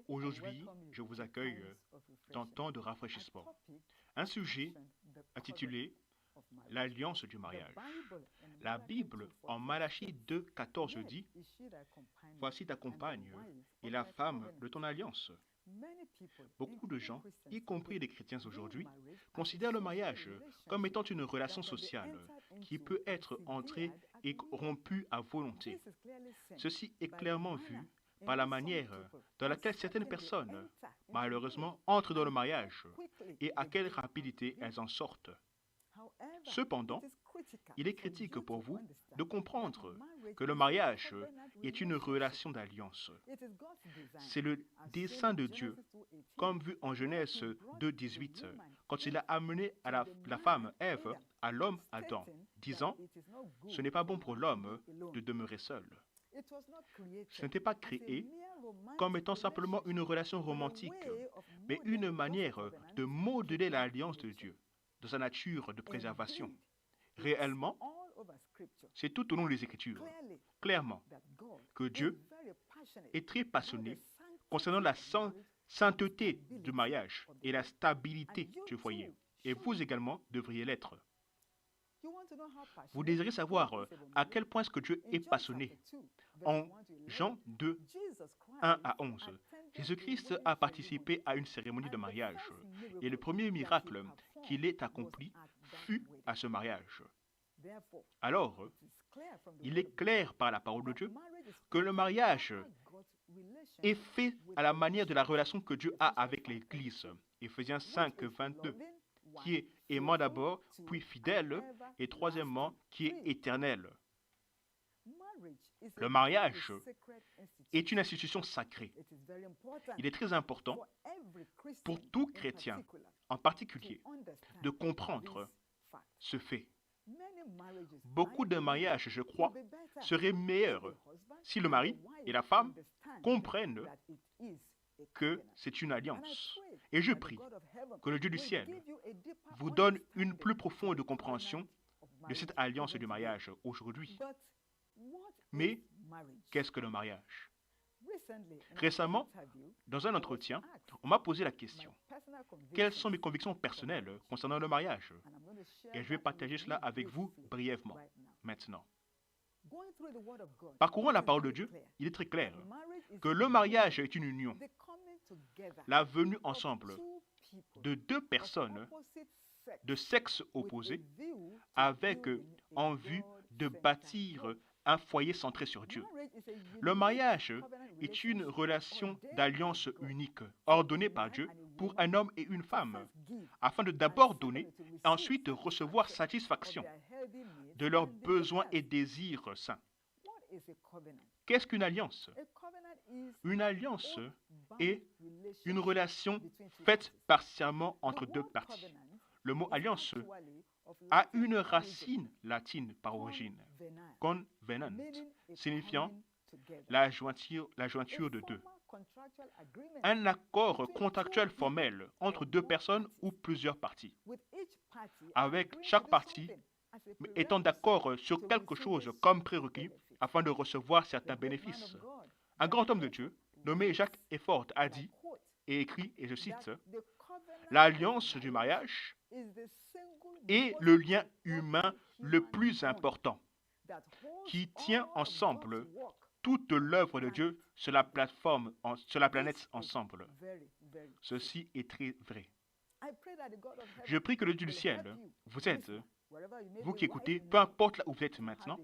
Aujourd'hui, je vous accueille dans temps de rafraîchissement. Un sujet intitulé l'alliance du mariage. La Bible, en Malachie 2, 14 dit: Voici ta compagne et la femme de ton alliance. Beaucoup de gens, y compris les chrétiens aujourd'hui, considèrent le mariage comme étant une relation sociale qui peut être entrée et rompue à volonté. Ceci est clairement vu par la manière dans laquelle certaines personnes, malheureusement, entrent dans le mariage et à quelle rapidité elles en sortent. Cependant, il est critique pour vous de comprendre que le mariage est une relation d'alliance. C'est le dessein de Dieu, comme vu en Genèse 2, 18, quand il a amené à la femme Ève à l'homme Adam, disant: Ce n'est pas bon pour l'homme de demeurer seul. Ce n'était pas créé comme étant simplement une relation romantique, mais une manière de modeler l'alliance de Dieu dans sa nature de préservation. Réellement, c'est tout au long des Écritures, clairement, que Dieu est très passionné concernant la sainteté du mariage et la stabilité du foyer. Et vous également devriez l'être. Vous désirez savoir à quel point est-ce que Dieu est passionné. En Jean 2, 1 à 11, Jésus-Christ a participé à une cérémonie de mariage et le premier miracle qu'il ait accompli fut à ce mariage. Alors, il est clair par la parole de Dieu que le mariage est fait à la manière de la relation que Dieu a avec l'Église. Éphésiens 5, 22, qui est aimant d'abord, puis fidèle, et troisièmement, qui est éternel. Le mariage est une institution sacrée. Il est très important pour tout chrétien, en particulier, de comprendre ce fait. Beaucoup de mariages, je crois, seraient meilleurs si le mari et la femme comprennent que c'est une alliance. Et je prie que le Dieu du ciel vous donne une plus profonde compréhension de cette alliance du mariage aujourd'hui. Mais qu'est-ce que le mariage? Récemment, dans un entretien, on m'a posé la question: quelles sont mes convictions personnelles concernant le mariage? Et je vais partager cela avec vous brièvement, maintenant. Parcourant la parole de Dieu, il est très clair que le mariage est une union, la venue ensemble de deux personnes de sexe opposé avec en vue de bâtir un foyer centré sur Dieu. Le mariage est une relation d'alliance unique, ordonnée par Dieu pour un homme et une femme, afin de d'abord donner et ensuite recevoir satisfaction de leurs besoins et désirs saints. Qu'est-ce qu'une alliance? Une alliance est une relation faite partiellement entre deux parties. Le mot alliance a une racine latine par origine, convenant, signifiant la jointure de deux. Un accord contractuel formel entre deux personnes ou plusieurs parties, avec chaque partie étant d'accord sur quelque chose comme prérequis afin de recevoir certains bénéfices. Un grand homme de Dieu, nommé Jacques Effort, a dit et écrit, et je cite: l'alliance du mariage est le lien humain le plus important qui tient ensemble toute l'œuvre de Dieu sur la planète ensemble. Ceci est très vrai. Je prie que le Dieu du ciel vous aide, vous qui écoutez, peu importe là où vous êtes maintenant,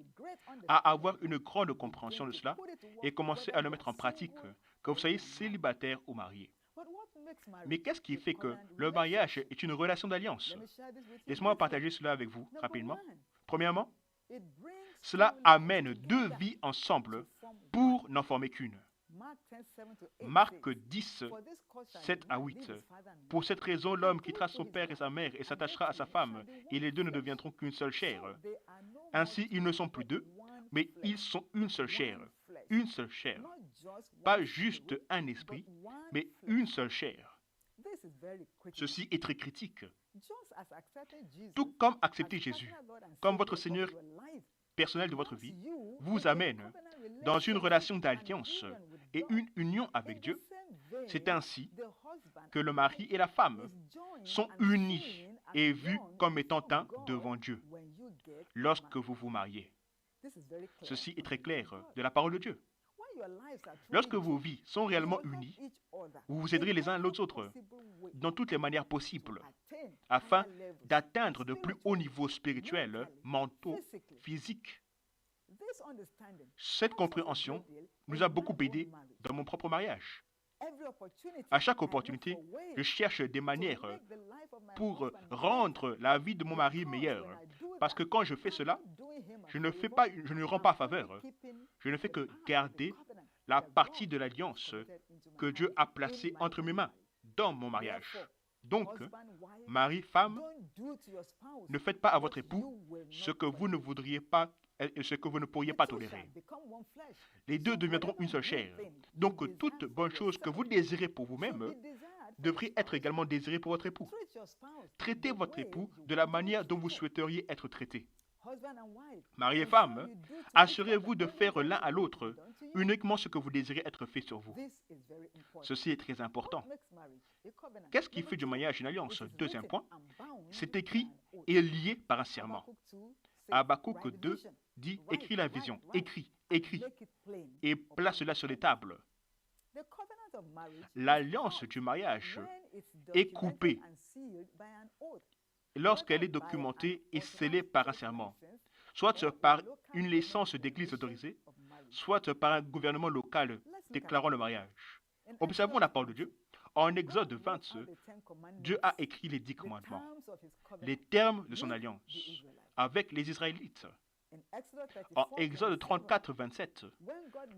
à avoir une grande compréhension de cela et commencer à le mettre en pratique, que vous soyez célibataire ou marié. Mais qu'est-ce qui fait que le mariage est une relation d'alliance? Laissez-moi partager cela avec vous rapidement. Premièrement, cela amène deux vies ensemble pour n'en former qu'une. Marc 10, 7 à 8. Pour cette raison, l'homme quittera son père et sa mère et s'attachera à sa femme, et les deux ne deviendront qu'une seule chair. Ainsi, ils ne sont plus deux, mais ils sont une seule chair. Une seule chair. Pas juste un esprit, mais une seule chair. Ceci est très critique. Tout comme accepter Jésus comme votre Seigneur personnel de votre vie vous amène dans une relation d'alliance et une union avec Dieu. C'est ainsi que le mari et la femme sont unis et vus comme étant un devant Dieu lorsque vous vous mariez. Ceci est très clair de la parole de Dieu. Lorsque vos vies sont réellement unies, vous vous aiderez les uns les autres dans toutes les manières possibles afin d'atteindre de plus hauts niveaux spirituels, mentaux, physiques. Cette compréhension nous a beaucoup aidés dans mon propre mariage. À chaque opportunité, je cherche des manières pour rendre la vie de mon mari meilleure. Parce que quand je fais cela, je ne rends pas faveur. Je ne fais que garder la partie de l'alliance que Dieu a placée entre mes mains dans mon mariage. Donc, mari, femme, ne faites pas à votre époux ce que vous ne voudriez pas et ce que vous ne pourriez pas tolérer. Les deux deviendront une seule chair. Donc, toute bonne chose que vous désirez pour vous-même devrait être également désirée pour votre époux. Traitez votre époux de la manière dont vous souhaiteriez être traité. Mari et femme, assurez-vous de faire l'un à l'autre uniquement ce que vous désirez être fait sur vous. Ceci est très important. Qu'est-ce qui fait du mariage une alliance? Deuxième point, c'est écrit et lié par un serment. Habakkuk 2 dit « Écris la vision, écris, et place-la sur les tables. » L'alliance du mariage est coupée lorsqu'elle est documentée et scellée par un serment, soit par une licence d'église autorisée, soit par un gouvernement local déclarant le mariage. Observons la parole de Dieu. En Exode 20, Dieu a écrit les 10 commandements, les termes de son alliance avec les Israélites. En Exode 34, 27,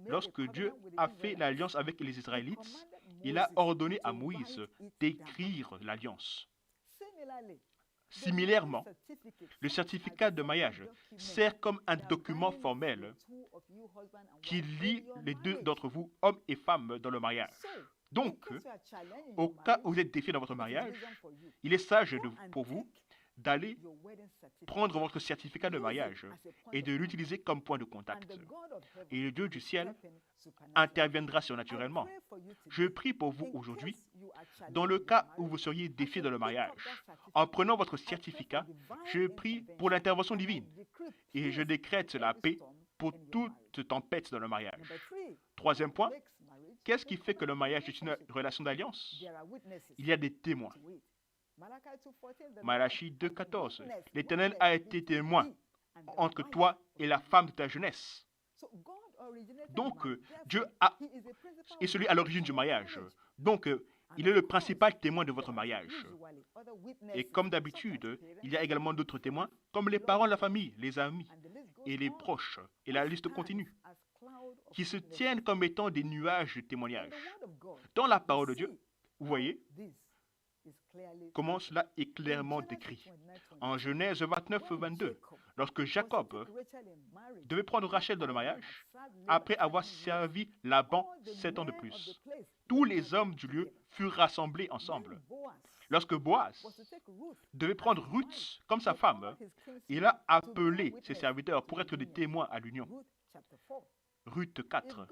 lorsque Dieu a fait l'alliance avec les Israélites, il a ordonné à Moïse d'écrire l'alliance. Similairement, le certificat de mariage sert comme un document formel qui lie les deux d'entre vous, hommes et femmes, dans le mariage. Donc, au cas où vous êtes défié dans votre mariage, il est sage pour vous d'aller prendre votre certificat de mariage et de l'utiliser comme point de contact. Et le Dieu du ciel interviendra surnaturellement. Je prie pour vous aujourd'hui, dans le cas où vous seriez défié dans le mariage. En prenant votre certificat, je prie pour l'intervention divine et je décrète la paix pour toute tempête dans le mariage. Troisième point, qu'est-ce qui fait que le mariage est une relation d'alliance? Il y a des témoins. Malachie 2,14. L'Éternel a été témoin entre toi et la femme de ta jeunesse. Donc, Dieu est celui à l'origine du mariage. Donc, il est le principal témoin de votre mariage. Et comme d'habitude, il y a également d'autres témoins, comme les parents de la famille, les amis et les proches, et la liste continue, qui se tiennent comme étant des nuages de témoignages. Dans la parole de Dieu, vous voyez comment cela est clairement décrit. En Genèse 29, 22, lorsque Jacob devait prendre Rachel dans le mariage, après avoir servi Laban 7 ans de plus, tous les hommes du lieu furent rassemblés ensemble. Lorsque Boaz devait prendre Ruth comme sa femme, il a appelé ses serviteurs pour être des témoins à l'union. Ruth 4.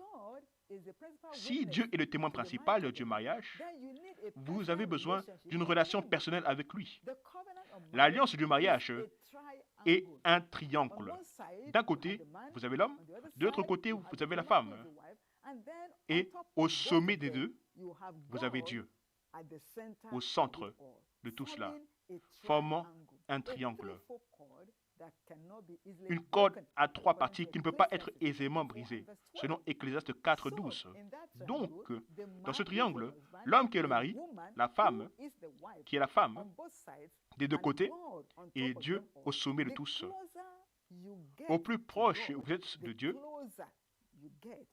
Si Dieu est le témoin principal du mariage, vous avez besoin d'une relation personnelle avec lui. L'alliance du mariage est un triangle. D'un côté, vous avez l'homme, de l'autre côté, vous avez la femme. Et au sommet des deux, vous avez Dieu, au centre de tout cela, formant un triangle. Une corde à 3 parties qui ne peut pas être aisément brisée, selon Ecclésiaste 4, 12. Donc, dans ce triangle, l'homme qui est le mari, la femme qui est la femme, des deux côtés, et Dieu au sommet de tous. Au plus proche vous êtes de Dieu,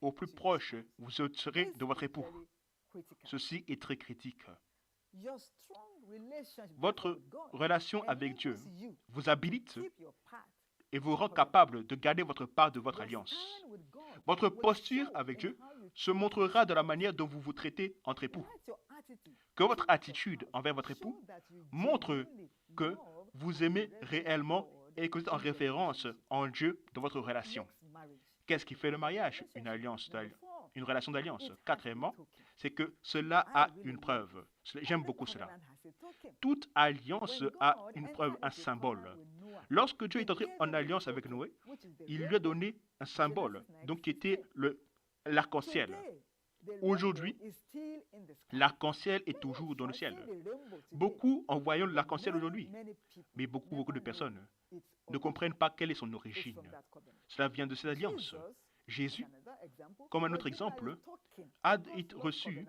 au plus proche vous serez de votre époux. Ceci est très critique. Votre relation avec Dieu vous habilite et vous rend capable de garder votre part de votre alliance. Votre posture avec Dieu se montrera de la manière dont vous vous traitez entre époux. Que votre attitude envers votre époux montre que vous aimez réellement et que vous êtes en référence en Dieu dans votre relation. Qu'est-ce qui fait le mariage? Une alliance. une relation d'alliance. Quatrièmement, c'est que cela a une preuve. J'aime beaucoup cela. Toute alliance a une preuve, un symbole. Lorsque Dieu est entré en alliance avec Noé, il lui a donné un symbole, donc qui était l'arc-en-ciel. Aujourd'hui, l'arc-en-ciel est toujours dans le ciel. Beaucoup en voyant l'arc-en-ciel aujourd'hui, mais beaucoup de personnes ne comprennent pas quelle est son origine. Cela vient de cette alliance. Jésus, comme un autre exemple, a reçu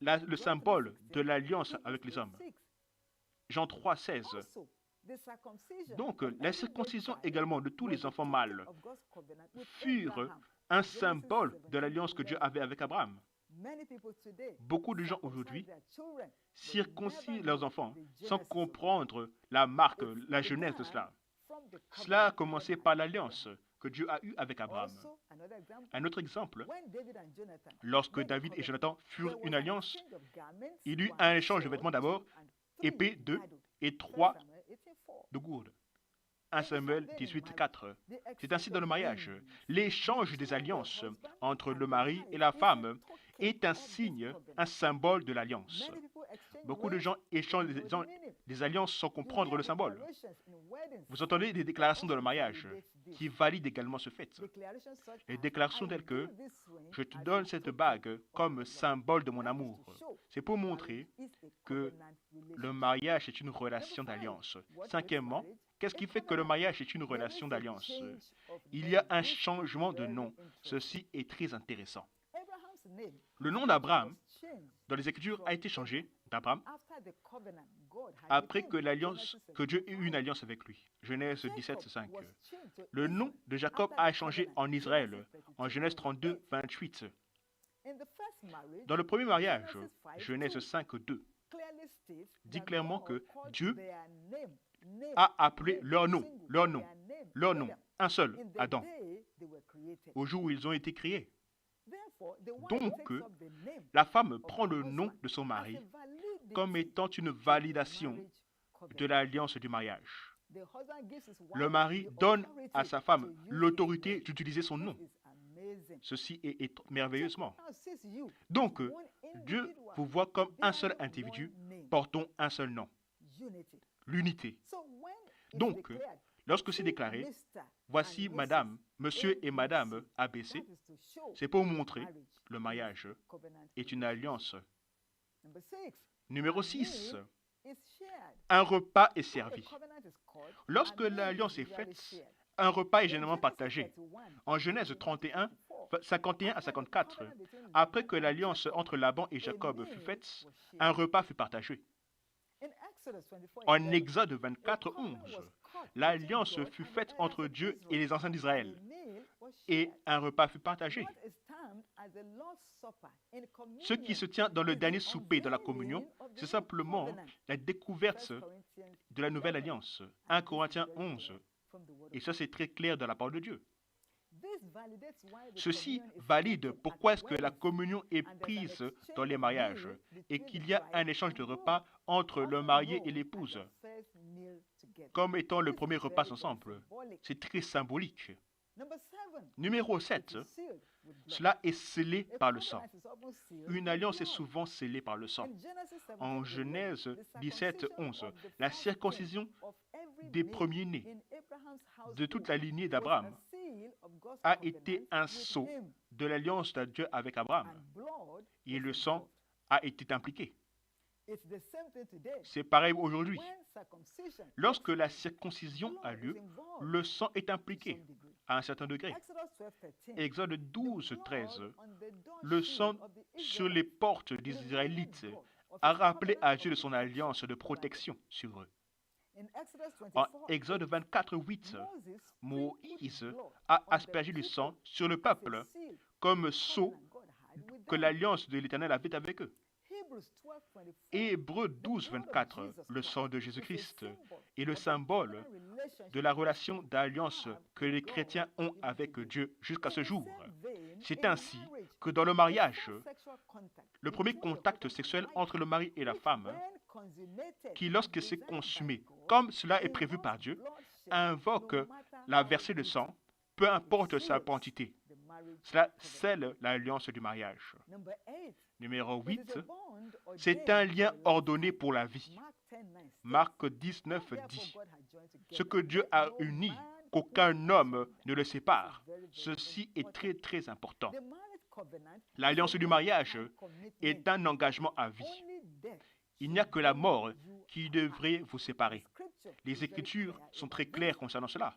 le symbole de l'alliance avec les hommes. Jean 3, 16. Donc, la circoncision également de tous les enfants mâles furent un symbole de l'alliance que Dieu avait avec Abraham. Beaucoup de gens aujourd'hui circoncisent leurs enfants sans comprendre la marque, la genèse de cela. Cela a commencé par l'alliance que Dieu a eue avec Abraham. Un autre exemple, lorsque David et Jonathan furent une alliance, il y eut un échange de vêtements d'abord, épée 2 et 3 de gourdes. 1 Samuel 18, 4. C'est ainsi dans le mariage. L'échange des alliances entre le mari et la femme est un signe, un symbole de l'alliance. Beaucoup de gens échangent des alliances sans comprendre le symbole. Vous entendez des déclarations dans le mariage qui valident également ce fait. Les déclarations telles que « Je te donne cette bague comme symbole de mon amour ». C'est pour montrer que le mariage est une relation d'alliance. Cinquièmement, qu'est-ce qui fait que le mariage est une relation d'alliance? Il y a un changement de nom. Ceci est très intéressant. Le nom d'Abraham, dans les Écritures, a été changé d'Abraham après que Dieu ait eu une alliance avec lui. Genèse 17, 5. Le nom de Jacob a changé en Israël, en Genèse 32, 28. Dans le premier mariage, Genèse 5, 2, dit clairement que Dieu a appelé leur nom, un seul, Adam, au jour où ils ont été créés. Donc, la femme prend le nom de son mari comme étant une validation de l'alliance du mariage. Le mari donne à sa femme l'autorité d'utiliser son nom. Ceci est merveilleusement. Donc, Dieu vous voit comme un seul individu, portons un seul nom. L'unité. Donc, lorsque c'est déclaré, voici madame, monsieur et madame ABC, c'est pour montrer le mariage est une alliance. Numéro 6, un repas est servi. Lorsque l'alliance est faite, un repas est généralement partagé. En Genèse 31, 51 à 54, après que l'alliance entre Laban et Jacob fut faite, un repas fut partagé. En Exode 24, 11, l'alliance fut faite entre Dieu et les anciens d'Israël, et un repas fut partagé. Ce qui se tient dans le dernier souper de la communion, c'est simplement la découverte de la nouvelle alliance. 1 Corinthiens 11. Et ça, c'est très clair dans la parole de Dieu. Ceci valide pourquoi est-ce que la communion est prise dans les mariages et qu'il y a un échange de repas entre le marié et l'épouse, comme étant le premier repas ensemble. C'est très symbolique. Numéro 7, cela est scellé par le sang. Une alliance est souvent scellée par le sang. En Genèse 17, 11, la circoncision des premiers-nés de toute la lignée d'Abraham a été un sceau de l'alliance de Dieu avec Abraham. Et le sang a été impliqué. C'est pareil aujourd'hui. Lorsque la circoncision a lieu, le sang est impliqué à un certain degré. Exode 12, 13. Le sang sur les portes des Israélites a rappelé à Dieu de son alliance de protection sur eux. En Exode 24, 8, Moïse a aspergé du sang sur le peuple comme sceau que l'alliance de l'Éternel avait avec eux. Hébreux 12, 24, le sang de Jésus-Christ est le symbole de la relation d'alliance que les chrétiens ont avec Dieu jusqu'à ce jour. C'est ainsi que dans le mariage, le premier contact sexuel entre le mari et la femme, qui lorsque c'est consommé, comme cela est prévu par Dieu, invoque la versée de sang, peu importe sa quantité. Cela scelle l'alliance du mariage. Numéro 8, c'est un lien ordonné pour la vie. Marc 19 dit, ce que Dieu a uni, qu'aucun homme ne le sépare. Ceci est très très important. L'alliance du mariage est un engagement à vie. Il n'y a que la mort qui devrait vous séparer. Les Écritures sont très claires concernant cela.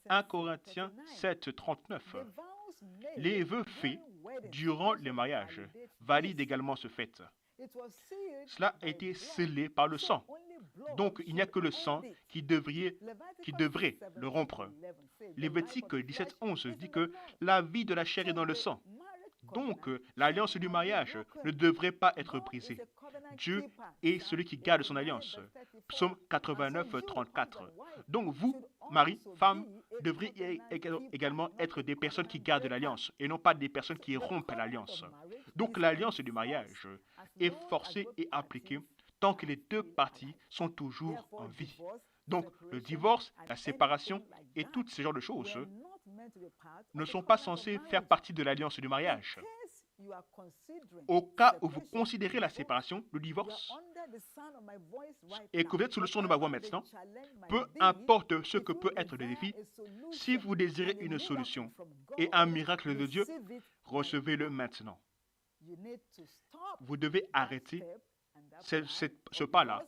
1 Corinthiens 7, 39. Les vœux faits durant le mariage valident également ce fait. Cela a été scellé par le sang. Donc, il n'y a que le sang qui devrait le rompre. Lévitique 17, 11 dit que la vie de la chair est dans le sang. Donc, l'alliance du mariage ne devrait pas être brisée. Dieu est celui qui garde son alliance. Psaume 89, 34. Donc, vous, mari, femme, devriez également être des personnes qui gardent l'alliance et non pas des personnes qui rompent l'alliance. Donc, l'alliance du mariage est forcée et appliquée tant que les deux parties sont toujours en vie. Donc, le divorce, la séparation et tous ces genres de choses ne sont pas censés faire partie de l'alliance du mariage. Au cas où vous considérez la séparation, le divorce, et que vous êtes sous le son de ma voix maintenant, peu importe ce que peut être le défi, si vous désirez une solution et un miracle de Dieu, recevez-le maintenant. Vous devez arrêter ce pas-là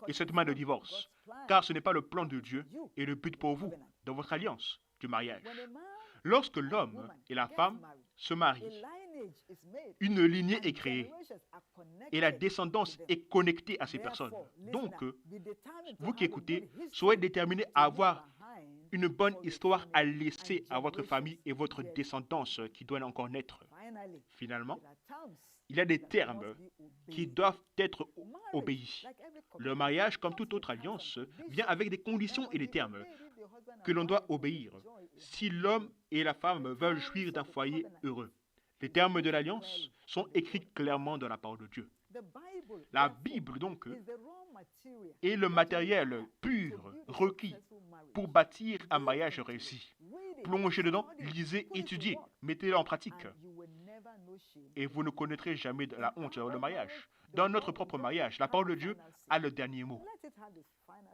et cette main de divorce, car ce n'est pas le plan de Dieu et le but pour vous dans votre alliance du mariage. Lorsque l'homme et la femme se marient, une lignée est créée et la descendance est connectée à ces personnes. Donc, vous qui écoutez, soyez déterminés à avoir une bonne histoire à laisser à votre famille et votre descendance qui doit encore naître. Finalement, il y a des termes qui doivent être obéis. Le mariage, comme toute autre alliance, vient avec des conditions et des termes que l'on doit obéir si l'homme et la femme veulent jouir d'un foyer heureux. Les termes de l'alliance sont écrits clairement dans la parole de Dieu. La Bible, donc, est le matériel pur requis pour bâtir un mariage réussi. Plongez dedans, lisez, étudiez, mettez-le en pratique. Et vous ne connaîtrez jamais de la honte dans le mariage. Dans notre propre mariage, la parole de Dieu a le dernier mot.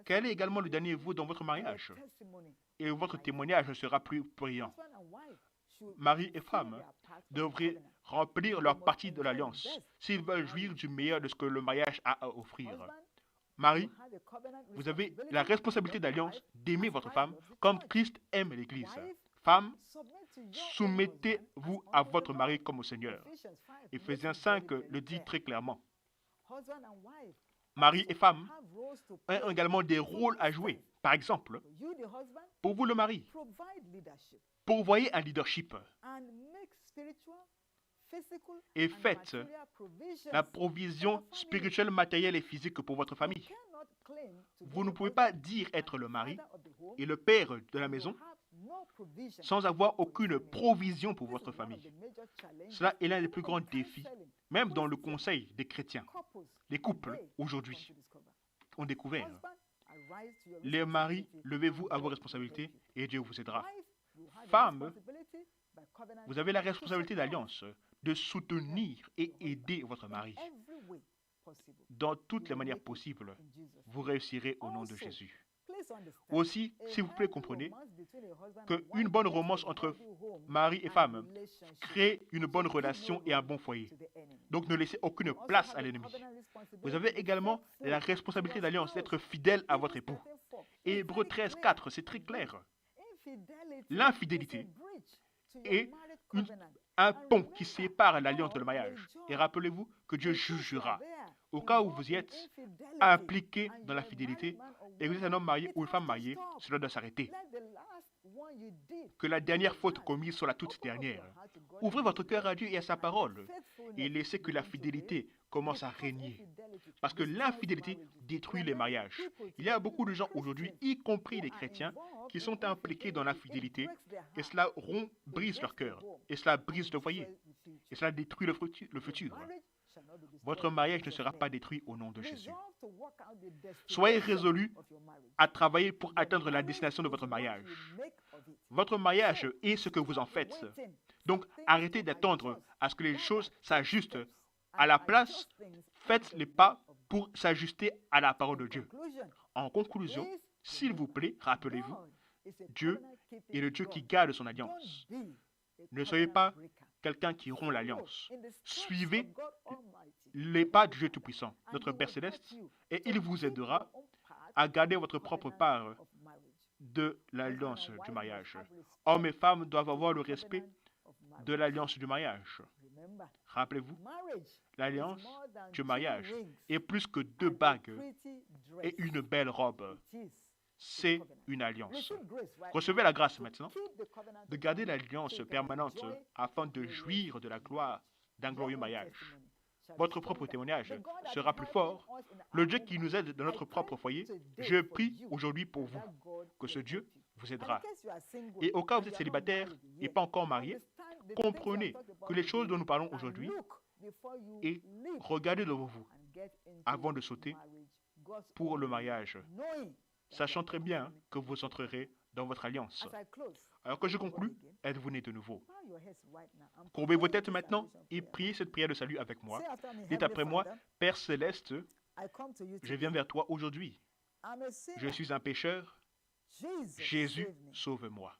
Quel est également le dernier mot dans votre mariage? Et votre témoignage sera plus brillant. Mari et femme devraient remplir leur partie de l'alliance s'ils veulent jouir du meilleur de ce que le mariage a à offrir. Mari, vous avez la responsabilité d'alliance d'aimer votre femme comme Christ aime l'Église. Femme, soumettez-vous à votre mari comme au Seigneur. Éphésiens 5 le dit très clairement. Mari et femme ont également des rôles à jouer. Par exemple, pour vous le mari, pourvoyez un leadership et faites la provision spirituelle, matérielle et physique pour votre famille. Vous ne pouvez pas dire être le mari et le père de la maison sans avoir aucune provision pour votre famille. Cela est l'un des plus grands défis, même dans le conseil des chrétiens. Les couples, aujourd'hui, ont découvert. Les maris, levez-vous à vos responsabilités et Dieu vous aidera. Femmes, vous avez la responsabilité d'alliance de soutenir et aider votre mari. Dans toutes les manières possibles, vous réussirez au nom de Jésus. Aussi, s'il vous plaît, comprenez qu'une bonne romance entre mari et femme crée une bonne relation et un bon foyer. Donc ne laissez aucune place à l'ennemi. Vous avez également la responsabilité d'alliance d'être fidèle à votre époux. Hébreux 13, 4, c'est très clair. L'infidélité est un pont qui sépare l'alliance de le mariage. Et rappelez-vous que Dieu jugera. Au cas où vous y êtes impliqué dans la fidélité, et vous êtes un homme marié ou une femme mariée, cela doit s'arrêter. Que la dernière faute commise soit la toute dernière. Ouvrez votre cœur à Dieu et à sa parole, et laissez que la fidélité commence à régner. Parce que l'infidélité détruit les mariages. Il y a beaucoup de gens aujourd'hui, y compris les chrétiens, qui sont impliqués dans l'infidélité, et cela brise leur cœur, et cela brise le foyer, et cela détruit le futur. Votre mariage ne sera pas détruit au nom de Jésus. Soyez résolus à travailler pour atteindre la destination de votre mariage. Votre mariage est ce que vous en faites. Donc, arrêtez d'attendre à ce que les choses s'ajustent. À la place, faites les pas pour s'ajuster à la parole de Dieu. En conclusion, s'il vous plaît, rappelez-vous, Dieu est le Dieu qui garde son alliance. Ne soyez pas quelqu'un qui rompt l'alliance. Suivez les pas du Dieu Tout-Puissant, notre Père Céleste, et il vous aidera à garder votre propre part de l'alliance du mariage. Hommes et femmes doivent avoir le respect de l'alliance du mariage. Rappelez-vous, l'alliance du mariage est plus que 2 bagues et une belle robe. C'est une alliance. Recevez la grâce maintenant de garder l'alliance permanente afin de jouir de la gloire d'un glorieux mariage. Votre propre témoignage sera plus fort. Le Dieu qui nous aide dans notre propre foyer, je prie aujourd'hui pour vous que ce Dieu vous aidera. Et au cas où vous êtes célibataire et pas encore marié, comprenez que les choses dont nous parlons aujourd'hui, et regardez devant vous avant de sauter pour le mariage, sachant très bien que vous entrerez dans votre alliance. Alors que je conclue, êtes-vous né de nouveau? Courbez vos têtes maintenant et priez cette prière de salut avec moi. Dites après moi, Père Céleste, je viens vers toi aujourd'hui. Je suis un pécheur. Jésus, sauve-moi.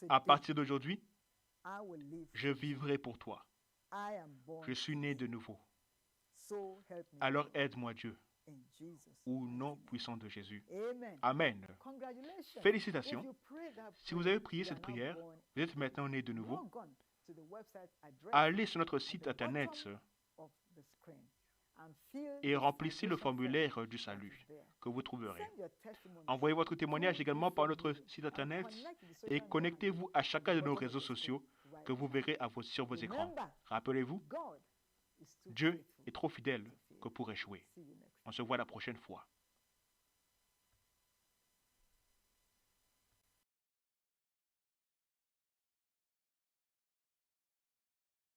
À partir d'aujourd'hui, je vivrai pour toi. Je suis né de nouveau. Alors aide-moi Dieu, au nom puissant de Jésus. Amen. Félicitations. Si vous avez prié cette prière, vous êtes maintenant né de nouveau. Allez sur notre site internet et remplissez le formulaire du salut que vous trouverez. Envoyez votre témoignage également par notre site internet et connectez-vous à chacun de nos réseaux sociaux que vous verrez sur vos écrans. Rappelez-vous, Dieu est trop fidèle que pour échouer. On se voit la prochaine fois.